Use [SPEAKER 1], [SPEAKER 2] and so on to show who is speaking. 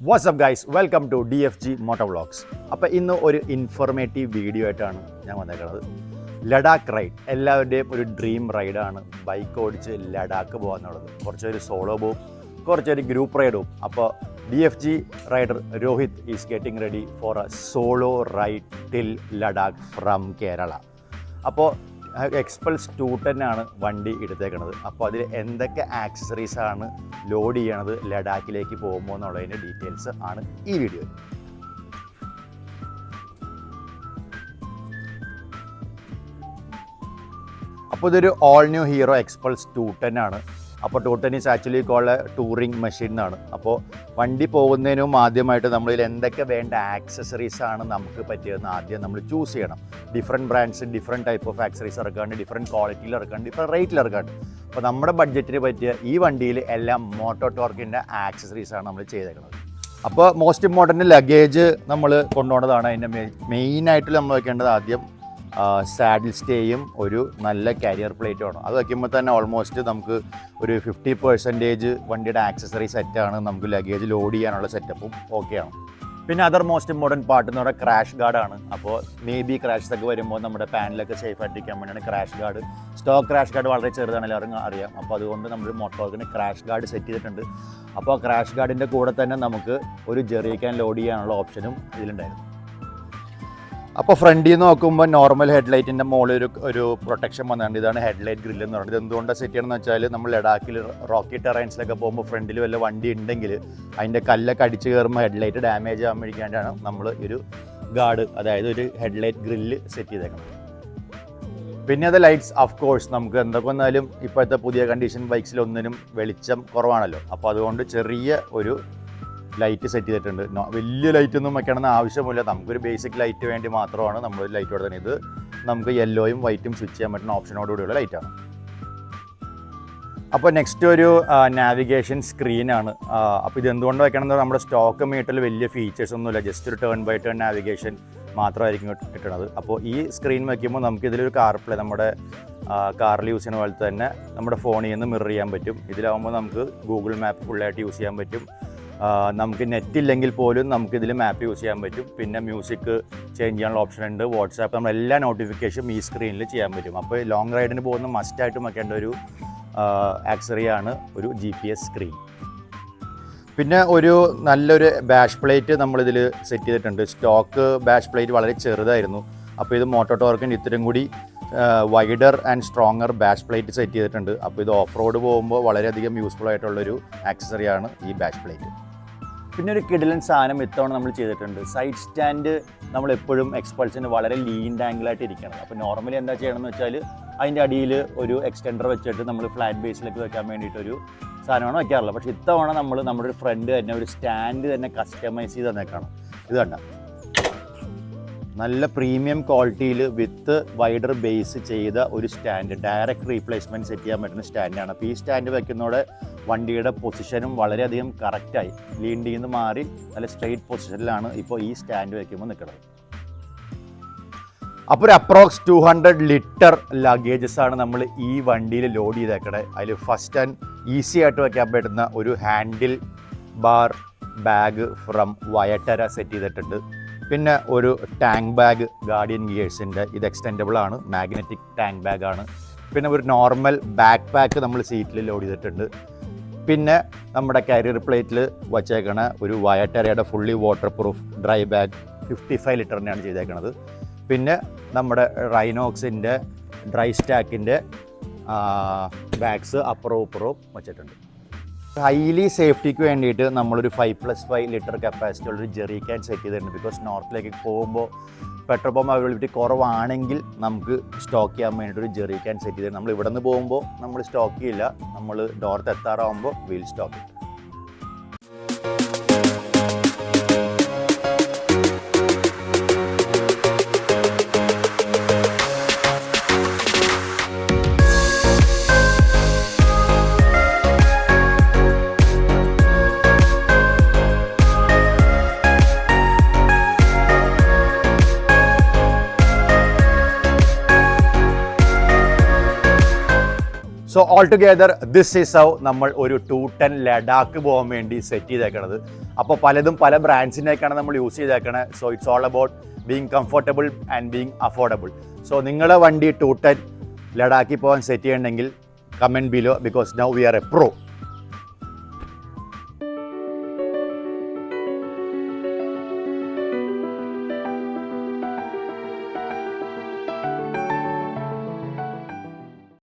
[SPEAKER 1] What's up guys, welcome to DFG moto vlogs. അപ്പോൾ ഇന്ന് ഒരു ഇൻഫോർമേറ്റീവ് വീഡിയോ ആയിട്ടാണ് ഞാൻ വന്നേക്കുന്നത്. ലഡാക്ക് റൈഡ് എല്ലാവരുടെയും ഒരു ഡ്രീം റൈഡാണ്. ബൈക്ക് ഓടിച്ച് ലഡാക്ക് പോകാന്നുള്ളത്. കുറച്ചൊരു സോളോ പോവും, കുറച്ചൊരു ഗ്രൂപ്പ് റൈഡും. അപ്പോൾ DFG rider Rohit is getting ready for A solo ride till Ladakh from Kerala. അപ്പോൾ Xpulse 210 ആണ് വണ്ടി എടുത്തേക്കണത്. അപ്പോൾ അതിൽ എന്തൊക്കെ ആക്സസറീസാണ് ലോഡ് ചെയ്യണത് ലഡാക്കിലേക്ക് പോകുമ്പോൾ എന്നുള്ളതിൻ്റെ ഡീറ്റെയിൽസ് ആണ് ഈ വീഡിയോ. അപ്പോൾ ഇതൊരു ഓൾ ന്യൂ ഹീറോ Xpulse 210 ആണ്. അപ്പോൾ 210 is actually called touring machine എന്നാണ്. അപ്പോൾ വണ്ടി പോകുന്നതിനും ആദ്യമായിട്ട് നമ്മളിൽ എന്തൊക്കെ വേണ്ട ആക്സസറീസാണ് നമുക്ക് പറ്റിയതെന്ന് ആദ്യം നമ്മൾ ചൂസ് ചെയ്യണം. Different brands different type of accessories ഇറക്കാണ്ട്, ഡിഫറെൻറ്റ് ക്വാളിറ്റിയിൽ ഇറക്കാണ്ട്, ഡിഫറെൻറ്റ് റേറ്റിൽ ഇറക്കാണ്ട്. അപ്പോൾ നമ്മുടെ ബഡ്ജറ്റിന് പറ്റിയ ഈ വണ്ടിയിൽ എല്ലാം മോട്ടോ ടോർക്കിൻ്റെ ആക്സസറീസാണ് നമ്മൾ ചെയ്തേക്കുന്നത്. അപ്പോൾ മോസ്റ്റ് ഇമ്പോർട്ടൻറ്റ് ലഗേജ് നമ്മൾ കൊണ്ടുപോകുന്നതാണ്. അതിൻ്റെ മെയിനായിട്ട് നമ്മൾ വയ്ക്കേണ്ടത് ആദ്യം സാഡിൽ സ്റ്റേയും ഒരു നല്ല കാരിയർ പ്ലേറ്റും ആണ്. അത് വയ്ക്കുമ്പോൾ തന്നെ ഓൾമോസ്റ്റ് നമുക്ക് ഒരു 50% വണ്ടിയുടെ ആക്സസറി സെറ്റാണ്. നമുക്ക് ലഗേജ് ലോഡ് ചെയ്യാനുള്ള സെറ്റപ്പും ഓക്കെയാണ്. പിന്നെ അതർ മോസ്റ്റ് ഇമ്പോർട്ടൻറ്റ് പാർട്ട് എന്ന് പറയുന്നത് ക്രാഷ് ഗാർഡാണ്. അപ്പോൾ മേ ബി ക്രാഷ് ഒക്കെ വരുമ്പോൾ നമ്മുടെ പാനിലൊക്കെ സേഫ് ആയിട്ടിരിക്കാൻ വേണ്ടിയാണ് crash guard. Stock crash guard വളരെ ചെറുതാണ്, എല്ലാവർക്കും അറിയാം. അപ്പോൾ അതുകൊണ്ട് നമ്മൾ മോട്ടോർക്കിന് ക്രാഷ് ഗാർഡ് സെറ്റ് ചെയ്തിട്ടുണ്ട്. അപ്പോൾ ക്രാഷ് ഗാർഡിൻ്റെ കൂടെ തന്നെ നമുക്ക് ഒരു ജെറി ക്യാൻ ലോഡ് ചെയ്യാനുള്ള ഓപ്ഷനും ഇതിലുണ്ടായിരുന്നു. അപ്പോൾ ഫ്രണ്ടിൽ നിന്ന് നോക്കുമ്പോൾ നോർമൽ ഹെഡ്ലൈറ്റിൻ്റെ മുകളിൽ ഒരു പ്രൊട്ടക്ഷൻ വന്നിട്ടുണ്ട്. ഇതാണ് ഹെഡ്ലൈറ്റ് ഗ്രില്ല് എന്ന് പറയുന്നത്. എന്തുകൊണ്ടാണ് സെറ്റ് ചെയ്യണമെന്ന് വെച്ചാൽ നമ്മൾ ലഡാക്കിൽ റോക്കി ടെറൈൻസിലൊക്കെ പോകുമ്പോൾ ഫ്രണ്ടിൽ വല്ല വണ്ടി ഉണ്ടെങ്കിൽ അതിൻ്റെ കല്ലൊക്കെ അടിച്ച് കയറുമ്പോൾ ഹെഡ്ലൈറ്റ് ഡാമേജ് ആകാൻ വേണ്ടിയിട്ടാണ് നമ്മൾ ഒരു ഗാർഡ്, അതായത് ഒരു ഹെഡ്ലൈറ്റ് ഗ്രില്ല് സെറ്റ് ചെയ്തേക്കണം. പിന്നെ അത് ലൈറ്റ്സ് ഓഫ് കോഴ്സ് നമുക്ക് എന്തൊക്കെ വന്നാലും ഇപ്പോഴത്തെ പുതിയ കണ്ടീഷൻ ബൈക്സിലൊന്നിനും വെളിച്ചം കുറവാണല്ലോ. അപ്പോൾ അതുകൊണ്ട് ചെറിയ ഒരു ലൈറ്റ് സെറ്റ് ചെയ്തിട്ടുണ്ട്. വലിയ ലൈറ്റൊന്നും വെക്കണമെന്ന് ആവശ്യമില്ല. നമുക്കൊരു ബേസിക് ലൈറ്റ് വേണ്ടി മാത്രമാണ് നമ്മൾ ലൈറ്റ് കൊടുത്തത്. ഇത് നമുക്ക് യെല്ലോയും വൈറ്റും സ്വിച്ച് ചെയ്യാൻ പറ്റുന്ന ഓപ്ഷനോടുകൂടിയുള്ള ലൈറ്റാണ്. അപ്പോൾ നെക്സ്റ്റ് ഒരു നാവിഗേഷൻ സ്ക്രീനാണ്. അപ്പോൾ ഇത് എന്തുകൊണ്ട് വെക്കണം? നമ്മുടെ സ്റ്റോക്ക് മീറ്ററിൽ വലിയ ഫീച്ചേഴ്സ് ഒന്നുമില്ല. ജസ്റ്റ് ഒരു ടേൺ ബൈ ടേൺ നാവിഗേഷൻ മാത്രമായിരിക്കും കിട്ടുന്നത്. അപ്പോൾ ഈ സ്ക്രീൻ വയ്ക്കുമ്പോൾ നമുക്ക് ഇതിലൊരു കാർ പ്ലേ, നമ്മുടെ കാറിൽ യൂസ് ചെയ്യുന്ന പോലെ തന്നെ നമ്മുടെ ഫോണിൽ നിന്ന് മിറർ ചെയ്യാൻ പറ്റും. ഇതിലാവുമ്പോൾ നമുക്ക് ഗൂഗിൾ മാപ്പ് ഫുള്ളായിട്ട് യൂസ് ചെയ്യാൻ പറ്റും. നമുക്ക് നെറ്റ് ഇല്ലെങ്കിൽ പോലും നമുക്കിതിൽ മാപ്പ് യൂസ് ചെയ്യാൻ പറ്റും. പിന്നെ മ്യൂസിക് ചേഞ്ച് ചെയ്യാനുള്ള ഓപ്ഷൻ ഉണ്ട്. വാട്സാപ്പ്, നമ്മൾ എല്ലാ നോട്ടിഫിക്കേഷനും ഈ സ്ക്രീനിൽ ചെയ്യാൻ പറ്റും. അപ്പോൾ ലോങ് റൈഡിന് പോകുന്ന മസ്റ്റായിട്ടും വെക്കേണ്ട ഒരു ആക്സറിയാണ് ഒരു GPS സ്ക്രീൻ. പിന്നെ ഒരു നല്ലൊരു ബാഷ് പ്ലേറ്റ് നമ്മളിതിൽ സെറ്റ് ചെയ്തിട്ടുണ്ട്. സ്റ്റോക്ക് ബാഷ് പ്ലേറ്റ് വളരെ ചെറുതായിരുന്നു. അപ്പോൾ ഇത് മോട്ടോ ടോർക്കിന് ഇത്രയും കൂടി wider and stronger bash plate set ചെയ്തിട്ടുണ്ട്. അപ്പോൾ ഇത് ഓഫ് റോഡ് പോകുമ്പോൾ വളരെയധികം യൂസ്ഫുൾ ആയിട്ടുള്ളൊരു ആക്സസറിയാണ് ഈ ബാഷ് പ്ലേറ്റ്. പിന്നെ ഒരു കിടിലൻ സാധനം ഇത്തവണ നമ്മൾ ചെയ്തിട്ടുണ്ട്. സൈഡ് സ്റ്റാൻഡ് നമ്മളെപ്പോഴും Xpulseന് വളരെ ലീൻഡ് ആംഗിളായിട്ട് ഇരിക്കണം. അപ്പോൾ നോർമലി എന്താ ചെയ്യണമെന്ന് വെച്ചാൽ അതിൻ്റെ അടിയിൽ ഒരു എക്സ്റ്റെൻഡർ വെച്ചിട്ട് നമ്മൾ ഫ്ലാറ്റ് ബേസിലേക്ക് വെക്കാൻ വേണ്ടിയിട്ടൊരു സാധനമാണ് വയ്ക്കാറുള്ളത്. പക്ഷേ ഇത്തവണ നമ്മൾ നമ്മുടെ ഒരു ഫ്രണ്ട് തന്നെ ഒരു സ്റ്റാൻഡ് തന്നെ കസ്റ്റമൈസ് ചെയ്ത് തന്നേക്കാണ്. ഇത് കണ്ട നല്ല പ്രീമിയം ക്വാളിറ്റിയിൽ വിത്ത് വൈഡർ ബേസ് ചെയ്ത ഒരു സ്റ്റാൻഡ്, ഡയറക്റ്റ് റീപ്ലേസ്മെൻറ്റ് സെറ്റ് ചെയ്യാൻ പറ്റുന്ന സ്റ്റാൻഡാണ്. അപ്പോൾ ഈ സ്റ്റാൻഡ് വെക്കുന്നതോടെ വണ്ടിയുടെ പൊസിഷനും വളരെയധികം കറക്റ്റായി ലീൻഡിൽ നിന്ന് മാറി നല്ല സ്ട്രെയിറ്റ് പൊസിഷനിലാണ് ഇപ്പോൾ ഈ സ്റ്റാൻഡ് വയ്ക്കുമ്പോൾ നിൽക്കുന്നത്. അപ്പോൾ ഒരു അപ്രോക്സ് 200 ലിറ്റർ ലഗേജസാണ് നമ്മൾ ഈ വണ്ടിയിൽ ലോഡ് ചെയ്തേക്കണേ. അതിൽ ഫസ്റ്റ് ആൻഡ് ഈസി ആയിട്ട് വയ്ക്കാൻ പറ്റുന്ന ഒരു handle bar bag from Viaterra set ചെയ്തിട്ടുണ്ട്. പിന്നെ ഒരു ടാങ്ക് ബാഗ് ഗാർഡിയൻ ഗിയേഴ്സിൻ്റെ, ഇത് എക്സ്റ്റെൻഡബിൾ ആണ്, മാഗ്നറ്റിക് ടാങ്ക് ബാഗാണ്. പിന്നെ ഒരു നോർമൽ ബാക്ക് പാക്ക് നമ്മൾ സീറ്റിൽ ലോഡ് ചെയ്തിട്ടുണ്ട്. പിന്നെ നമ്മുടെ കാരിയർ പ്ലേറ്റിൽ വച്ചേക്കണ ഒരു വയട്ടരയുടെ fully waterproof dry bag 55 ലിറ്ററിനെയാണ് ചെയ്തേക്കണത്. പിന്നെ നമ്മുടെ റൈനോക്സിൻ്റെ ഡ്രൈ സ്റ്റാക്കിൻ്റെ ബാഗ്സ് അപ്പുറവും ഇപ്പുറവും വച്ചിട്ടുണ്ട്. ഹൈലി സേഫ്റ്റിക്ക് വേണ്ടിയിട്ട് നമ്മളൊരു 5+5 ലിറ്റർ കപ്പാസിറ്റി ഉള്ളൊരു ജെറി ക്യാൻ സെറ്റ് ചെയ്തിട്ടുണ്ട്. ബിക്കോസ് നോർത്തിലേക്ക് പോകുമ്പോൾ പെട്രോൾ പമ്പ് അവൈലബിലിറ്റി കുറവാണെങ്കിൽ നമുക്ക് സ്റ്റോക്ക് ചെയ്യാൻ വേണ്ടിയിട്ടൊരു ജെറി ക്യാൻ സെറ്റ് ചെയ്തിട്ടുണ്ട്. നമ്മൾ ഇവിടെ നിന്ന് പോകുമ്പോൾ നമ്മൾ സ്റ്റോക്ക് ചെയ്യില്ല, നമ്മൾ ഡോർത്ത് എത്താറാകുമ്പോൾ വീൽ സ്റ്റോക്ക് ചെയ്യും. So all together this is how നമ്മൾ ഒരു 210 ലഡാക്ക് പോകാൻ വേണ്ടി സെറ്റ് ചെയ്തേക്കണത്. അപ്പോൾ പലതും പല ബ്രാൻഡ്സിൻ്റെയൊക്കെയാണ് നമ്മൾ യൂസ് ചെയ്തേക്കണത്. So it's all about being comfortable and being affordable. So നിങ്ങളുടെ വണ്ടി 210 ലഡാക്കിൽ പോകാൻ സെറ്റ് ചെയ്യണമെങ്കിൽ comment below, because now we are a pro.